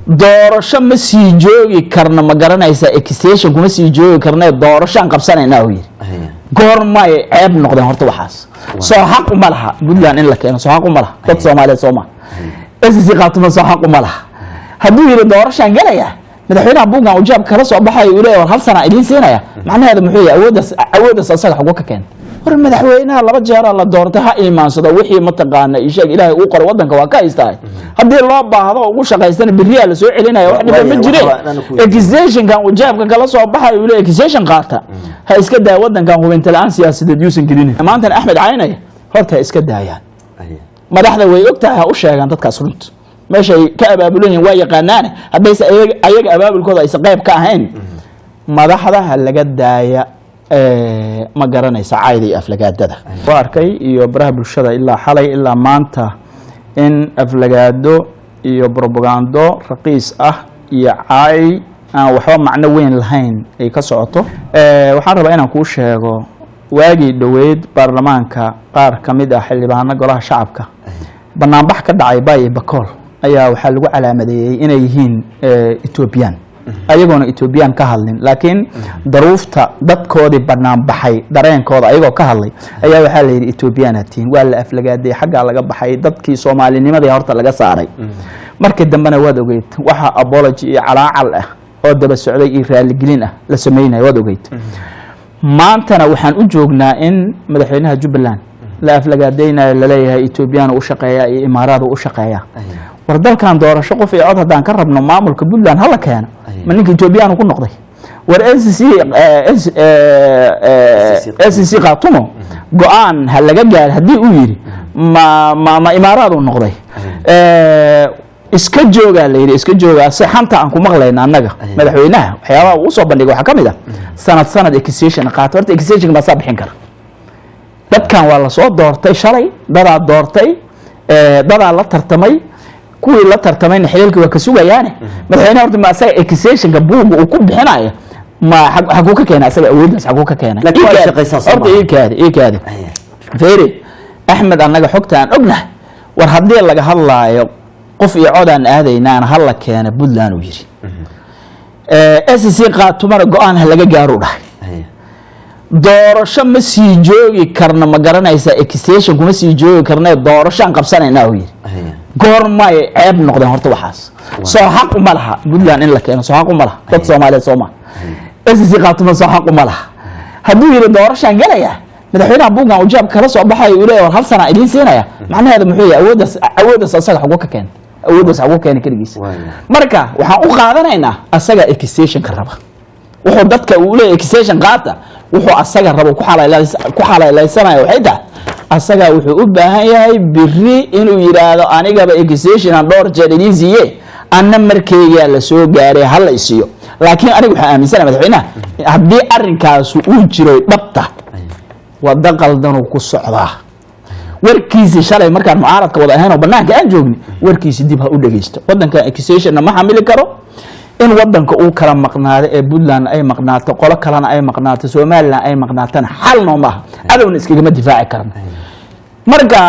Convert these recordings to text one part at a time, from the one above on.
doorasho ma sii joogi karna ma garanaysa extension kuma sii joogi karna doorashaan qabsanayna uu yiri goormay ceeb noqdeen horta waxaas soo xaq uma laha Puntland in la keeno soo xaq uma laha dad Soomaaliyeed Soomaa SSC qaatuma soo xaq uma laha hadduu yiri doorashaan galaya madaxweynaha buugan uu jaab kala soo baxay uu leeyahay hal sana idin siinaya macnaheedu muxuu yahay awoodaas asaga xaq ka keen war madaxweynaha laba jeer la doortay ha iimaansado wixii ma taqaana isheeg Ilaahay uu qoro wadanka waa ka haystaa haddii loo baahdo ugu shaqaysana biriya la soo celinaya wax dhib ma jireen extension kan uu jaabka kala soo baxay uu leeyahay extension qaata ha iska daa wadankan hubinta la'aan siyaasadeed yuusan gelin maanta Axmed Caynay horta iska daayaan madaxda way ogtahay u sheegan dadkaas runta meeshay ka abaabulayeen waa yaqaanaan haddaysa ayaga abaabulkooda aysan qayb ka ahayn madaxda laga daaya ma garanaysa caayday aflagaadada waa arkay iyo baraha bulshada ilaa xalay ilaa maanta in aflagaado iyo propaganda raqiis ah iyo caay aan waxba macno weyn lahayn ay ka socoto waxaan rabaa inaan kuu sheego waagii dhaweyd baarlamaanka qaar kamid ah xildhibaano golaha shacabka banaanbax ka dhacay Baay Bakool ayaa waxa lagu calaamadeeyay inay yihiin Ethiopian ayagoona Ethiopian ka hadlin laakiin daruufta dadkoodii banaan baxay dareenkooda ayagoo ka hadlay ayaa waxa la yiri Ethiopian atiin waa la aflagaaday xagga laga baxay dadkii Soomaalinimadii horta laga saaray markii dambana waad ogeyd waxa apology iyo calaacal ah oo daba socday iyo raali gelin ah la sameeyay waad ogeyd maantana waxaan u joognaa in madaxweynaha Jubbaland la aflagaadayna la leeyahay Ethiopian u shaqeeya iyo Imaaraad u shaqeeya war dalkan doorasho qof iyo cod hadaan ka rabno maamulka Puntland hala keeno ma ninka Ethiopian ku noqday war SSC qaatumo go'aan hal laga gaar hadii uu yiri ma Imaaraad u noqday iska jooga la yiri iska jooga saxanta aan ku maqlayna annaga madaxweynaha waxyaabaha uu soo bandhigay waxa kamid ah sanad extension qaato horta extension ma saabixin kara dadkan waa la soo doortay shalay dadaa doortay dadaa la tartamay kuwii la tartamayna xililka waa ka sugayaane madaxweynaha horta ma asaga extension ka buuga uu ku bixinayo ma xaqu ka keenay asaga awooddiisa xaqu ka keenay laakiin waa shaqaysan horta ii kaadi feeri Axmed annaga xogta aan ognahay war hadii laga hadlaayo qof iyo cod aan aadaynaan hal la keenay Puntland uu yiri SSC qaatumana go'aan laga gaaro dhahay doorasho ma sii joogi karna ma garanaysa extension kuma sii joogi karna doorashaan qabsanayna uu yiri goormay ceeb noqdeen horta waxaas soo xaq uma laha Puntland in la keeno soo xaq uma laha dad Soomaaliyeed Soomaa SSC qaatuma soo xaq uma laha hadduu yiri doorashaan galaya madaxweynaha buugan uu jaab kala soo baxay uu leeyahay hal sana idin siinaya macnaheedu muxuu yahay awoodaas asaga xaq ka keen awoodaas xaq ka keen kaligiis marka waxaan u qaadanaynaa asaga extension ka raba wuxuu dadka uu leeyahay extension qaata wuxuu asaga rabo ku xalaalaysanaya waxay tahay asaga wuxuu u baahan yahay biri inuu yiraahdo anigaba extension aan door jeer idin siiye anna markayga la soo gaaray hal la isiyo laakiin anigu waxaan aaminsanahay madaxweynaha haddii arrinkaas uu jiro dhabta wada qaldan uu ku socdaa warkiisi shalay markaan mucaaradka wada ahayn oo banaanka aan joogni warkiisi dib ha u dhageysto wadanka extension ma xamili karo in wadanka uu kala maqnaado ee Puntland ay maqnaato qolo kalena ay maqnaato Soomaaliland ay maqnaatana xal nooma aha adawna iskaga difaaci karna marka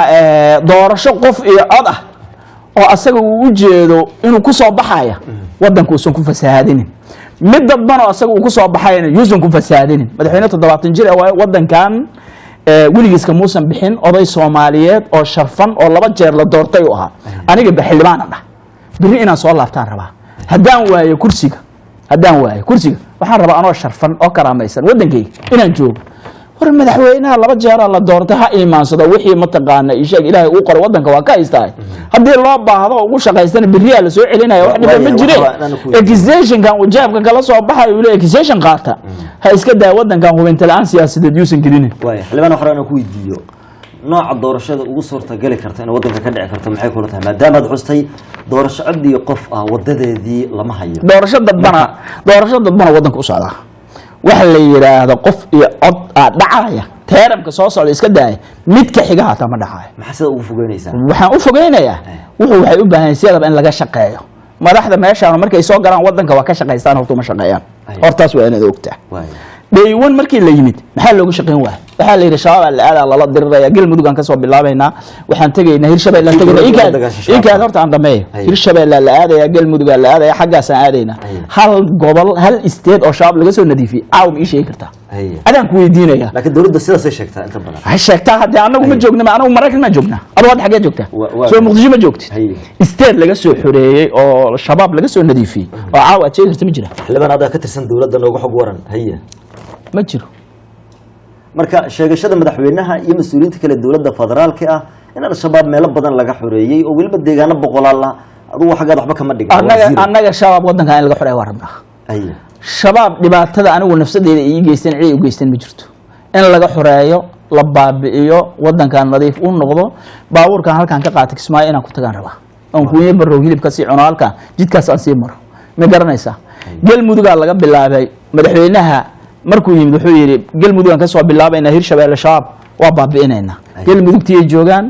doorasho qof iyo cod ah oo asaga uu u jeedo inuu ku soo baxaya wadanku uu ku fasaadinin mid dadban oo asaga uu ku soo baxayna yuusan ku fasaadinin madaxweyne 70 jir ah wadankan wiligiiska muusan bixin oday Soomaaliyeed oo sharfan oo laba jeer la doortay u ahaa aniga baxilbaan ah biri inaan soo laabtaan rabaa haddaan waayo kursiga waxaan rabaa anoo sharfan oo karaamaysan wadankayga inaan joogo war madaxweynaha laba jeer la doortay ha iimaansado wixii ma taqaana isheeg Ilaahay uu qoro wadanka waa ka haystaa haddii loo baahdo ugu shaqaysana biriya la soo celinaya wax dhib ma jireen extension kan uu jaabka kala soo baxay uu leeyahay extension qaata ha iska daa wadankan hubinta la'aan siyaasadeed yuusan gelin xildhibaan waxaan ku weydiiyo nooca doorashada ugu suurta gali karta in wadanka ka dhici karto maxay kula tahay maadaama aad xustay doorasho cod iyo qof ah wadadeedii lama hayo doorasho dadbana wadanka u socda waxa la yiraahdo qof iyo cod dhacaya teeramka soo socda iska daay mid ka xiga hata ma dhacayo maxaa sida ugu fogeynaysaa waxaan u fogeynayaa waxay u baahan yihiin in laga shaqeeyo madaxda meeshaan markay soo galaan wadanka waa ka shaqeystaan horta ma shaqeeyaan hortaas waa inaad ogtaa day one markii la yimid maxaa loogu shaqeyn waayay waxaa la yidhi shabaab la aadaa lala diriraya galmudug aan kasoo bilaabaynaa waxaan tegaynaa hirshabelle aan tegaynaa inkaad horta aan dhameeyo hirshabelle la aadaya galmudug la aadaya xaggaasaan aadaynaa hal gobol hal state oo shabaab laga soo nadiifiyey caaw ma ii sheegi kartaa adaan ku weydiinaya laakiin dowladda sidaasay sheegtaa inta badan waxay sheegtaa haddii anagu ma joogna anagu maraykan ma joognaa aduu hadda xaggee joogtaa soo muqdisho ma joogtid state laga soo xoreeyey oo shabaab laga soo nadiifiyey oo caaw aad sheegi karta ma jira xildhibaan adaa ka tirsan dowladda noogu xog waran haye ma jiro marka sheegashada madaxweynaha iyo mas-uuliyiinta kale dowladda federaalka ah in al-shabaab meelo badan laga xoreeyey oo weliba deegaano boqolaal ah adugu xaggaad waxba kama dhigin annaga shabaab waddankan in laga xoreeya waa rabnaa haye shabaab dhibaatada anigu nafsadeeda ii geysteen cid u geysteen ma jirto in laga xoreeyo la baabi'iyo waddankan nadiif u noqdo baabuurkan halkan ka qaatay kismaayo inaan ku tagaan rabaa oon kuuye barow hilib ka sii cuno halkan jidkaas aan sii maro ma garanaysaa galmudugaa laga bilaabay madaxweynaha markuu yimid wuxuu yidhi galmudugaan ka soo bilaabaynaa hirshabelle shabaab waa baabi'inaynaa galmudugtiyay joogaan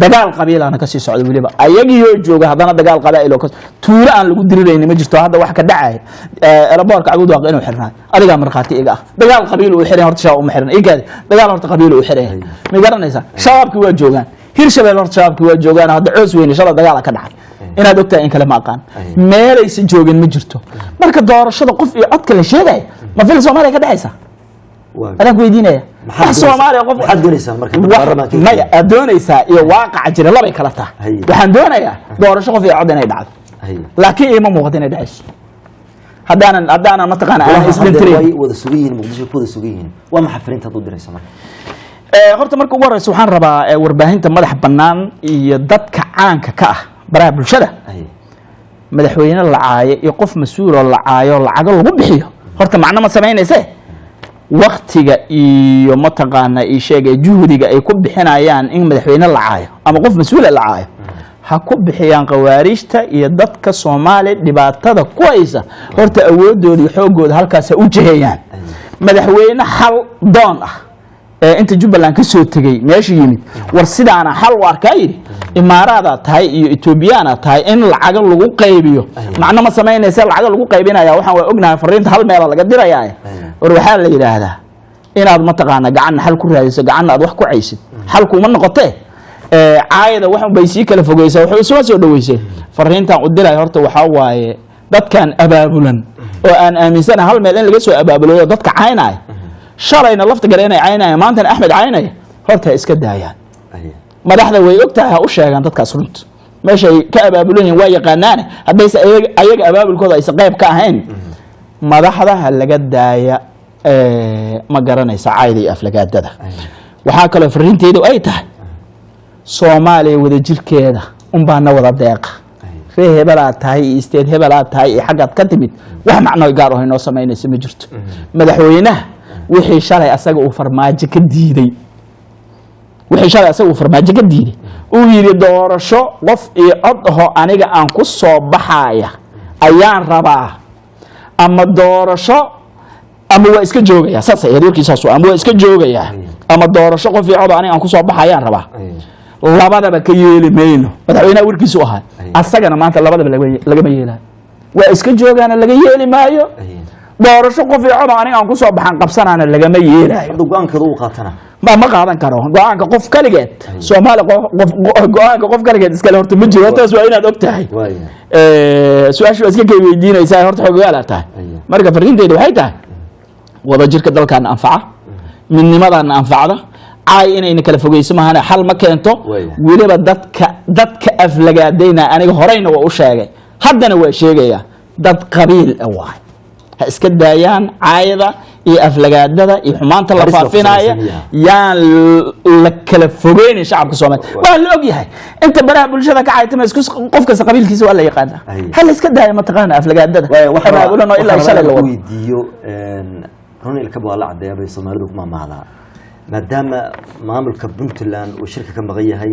dagaal qabiilaana kasii socda weliba ayagiioo jooga haddana dagaal qabaa'il oo tuulo aan lagu dirirayni ma jirto hadda wax ka dhacaya eraboorka cabudwaaq inuu xirnaayo adigaa markhaati iga ah dagaal qabiil uu xiran horta shabaab uma xiran igaadi dagaal horta qabiil uu xiran ma garanaysaa shabaabkii waa joogaan hirshabelle horta shabaabkii waa joogaan hadda coos weyne shala dagaala ka dhacay inaad ogtahay in kale ma aqaan meelaysan joogin ma jirto marka doorashada qof iyo codka la sheegaya ma fil soomaaliya ka dhexaysa adaan ku weydiinaya wax soomaaliya qof maxaad doonaysaa marka maya aad doonaysaa iyo waaqaca jira labay kala tahay waxaan doonayaa doorasho qof iyo cod inay dhacdo laakiin iima muuqato inay dhacayso haddaanan mataqaana aan isdhintiray wada sugan yihiin muqdisho ku wada sugan yihiin waa maxay fariinta aad u diraysa marka horta marka ugu horeysa waxaan rabaa warbaahinta madax bannaan iyo dadka caanka ka ah baraha bulshada madaxweyne la caayo iyo qof mas-uuloo la caayo lacago lagu bixiyo horta macno ma samaynayse waktiga iyo mataqaana ii sheegay juhdiga ay ku bixinayaan in madaxweyne la caayo ama qof mas-uula la caayo ha ku bixiyaan khawaarijta iyo dadka soomaaliya dhibaatada ku haysa horta awoodooda iyo xoogooda halkaas ha u jeheeyaan madaxweyne xal doon ah inta jubbaland ka soo tegey meesha yimid war sidaana xal u arkaa yidhi imaaraadaad tahay iyo etoobiyaanaad tahay in lacago lagu qaybiyo macno ma samaynayse lacago lagu qaybinaya waxaan waa ognahay fariinta hal meela laga dirayaa war waxaa la yidhaahdaa inaad mataqaana gacanna xal ku raadiso gacanna aad wax ku caysid xalkuuma noqotee caayada wax bay sii kala fogeysaa waxay isuma soo dhaweysay fariintan u diray horta waxaa waaye dadkan abaabulan oo aan aaminsanahay hal meel in laga soo abaabuloyo dadka caynaya shalayna lafta gale inay caynayaan maantana axmed caynaya horta iska daayaan madaxda way ogtahay ha u sheegaan dadkaas runta meeshay ka abaabulan yihiin waa yaqaanaane haddayse ayaga abaabulkooda aysan qayb ka ahayn madaxda ha laga daaya ma garanaysa caayda iyo aflagaadada waxaa kaloo fariinteedu ay tahay soomaaliya wadajirkeeda unbaana wada deeqa ree hebelaad tahay iyo isteed hebelaad tahay iyo xaggaad ka timid wax macno gaar ah inoo samaynaysa ma jirto madaxweynaha wixii shalay asaga uu farmaajo ka diiday uu yidhi doorasho qof iyo cod ahoo aniga aan ku soo baxaya ayaan rabaa ama doorasho ama waa iska joogayaa saas ahayd warkiisaas ama waa iska joogayaa ama doorasho qof iyo cod aniga aan ku soo baxayaan rabaa labadaba ka yeeli mayno madaxweynaha warkiisu ahaa asagana maanta labadaba lagama yeelaayo waa iska joogaana laga yeeli maayo doorasho qof iyo cod aniga aan ku soo baxan qabsanaana lagama yeelaayo go-aankeeda uu qaatana ma qaadan karo go-aanka qof kaligeed soomaali go-aanka qof kaligeed iskale horta ma jiro taas waa inaad og tahay su-aasha waa iska kay weydiinaysaa horta xogogaal aad tahay marka fariinteedu waxay tahay wadajirka dalkaana anfaca midnimadaana anfacda caay inayna kala fogeyso maahane xal ma keento weliba dadka aflagaadayna aniga horeyna waa u sheegay haddana waa sheegaya dad qabiil waay ha iska daayaan caayada iyo aflagaadada iyo xumaanta la faafinaya yaan la kala fogeynin shacabka Soomaaliyeed waa la og yahay inta baraha bulshada ka caaytama qof kasta qabiilkiisa waa la yaqaana hal iska daaya ma taqaana aflagaadada waxa uu leeyahay ilaa shalay la weydiiyo runil ka baa la cadeeyay Soomaalidu kuma maahda maadaama maamulka Puntland uu shirka ka maqan yahay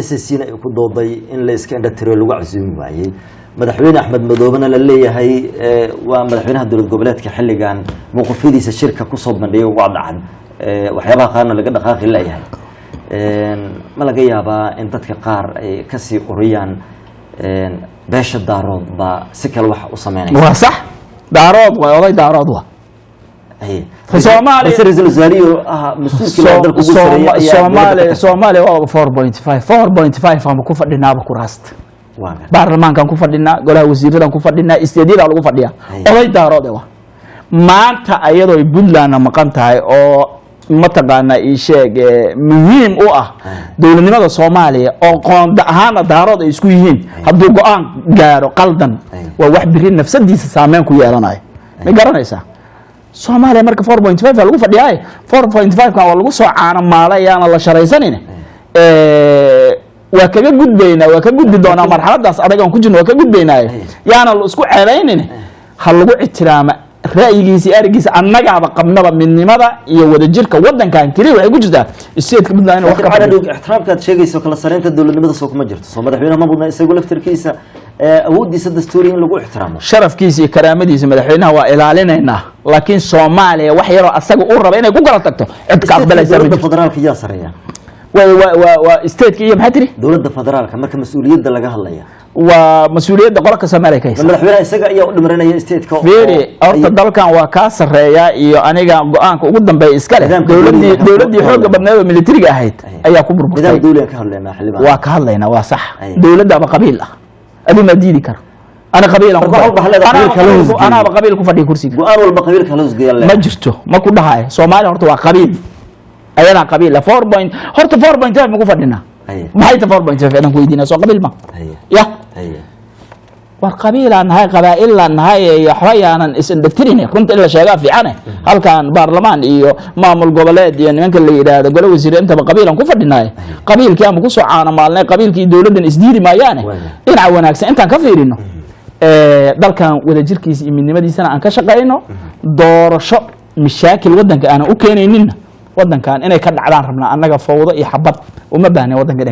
SSC-na ay ku dooday in la iska indhatiro lagu casuumi waayay madaxweyne Axmed Madoobana la leeyahay waa madaxweynaha dowlad goboleedka xilligan muuqafidiisa shirka ku soo bandhigay ugu cadcad waxyaabaha qaarna laga dhaqaaqi leeyahay ma laga yaabaa in dadka qaar ay ka sii uriyaan beesha daarood ba si kale wax u sameynaysa waa sax daarood waa oday daarood waa Soomaaliya ra'iisul wasaariyo mas'uulka dalka ugu sareeya Soomaaliya waa 4.5 ama ku fadhinaaba kuraasta baarlamaankan ku fadhinaa golaha wasiiradan ku fadhinaa isteediyada lagu fadhiyaa oday daarood ah maanta ayadoo Puntland maqan tahay oo mataqaana ii sheeg muhiim u ah dawladnimada Soomaaliya oo qoonda ahaan daarood ay isku yihiin hadduu go'aan gaaro qaldan waa wax biri nafsadiisa saameyn ku yeelanayo ma garanaysaa Soomaaliya marka 4.5 lagu fadhiyaa 4.5 kan waa lagu soo caana maalayana la sharaysanina waa kaga gudbayna waa ka gudbi doona marxaladaas adaga ku jirno waa ka gudbaynaa yaana la isku ceelaynin hal lagu ixtiraama ra'yigiisa arigiisa annagaaba qabnaba midnimada iyo wadajirka wadankan kaliya waxay ku jirtaa isteedka Puntland wax ka xadadu ixtiraamkaad sheegayso kala sareynta dawladnimada soo kuma jirto soo madaxweynaha ma budna isagu laftirkiisa awoodiisa dastuuriga in lagu ixtiraamo sharafkiisa iyo karaamadiisa madaxweynaha waa ilaalinayna laakiin Soomaaliya wax yar oo asaga u raba inay ku kala tagto cid ka aqbalaysa dawladda federaalka yaa sareeya isteedka iyo maxay tiri dawladda federaalka marka mas'uuliyadda laga hadlaya waa mas'uuliyadda qolka Soomaaliya ka haysa madaxweynaha isaga ayaa u dhimranaya isteedka fiiri horta dalkan waa ka sareeya iyo aniga go'aanka ugu dambeeyay iska leh dawladii xoogga badneed oo militariga ahayd ayaa ku burburtay nidaam dawliga ka hadlayna xilibaan waa ka hadlayna waa sax dawladda ba qabiil ah adina diidi karo ana qabiil ana qabiil ku fadhiyo kursiga go'aan walba qabiil kala hosgeeyay ma jirto ma ku dhahay Soomaaliya horta waa qabiil ayana qabiil 4. horta 4.5 ma ku fadhina maxay ta 4.5 adan ku weydiina soo qabiil ma ya war qabiilan hay qabaa'ilan hay yaxwayaanan isin dhagtirine runta ila sheega fiican halkan baarlamaan iyo maamul goboleed iyo nimanka la yiraahdo golaha wasiir inta qabiilan ku fadhinaay qabiilkii ama ku soo caana maalnay qabiilkii dawladdan isdiiri maayaan dhinaca wanaagsan intaan ka fiirino dalkan wadajirkiisa iyo midnimadiisana aan ka shaqeyno doorasho mashaakil wadanka aan u keenaynin wadankan inay ka dhacdaan rabnaa annaga fawdo iyo xabad uma baahnay wadanka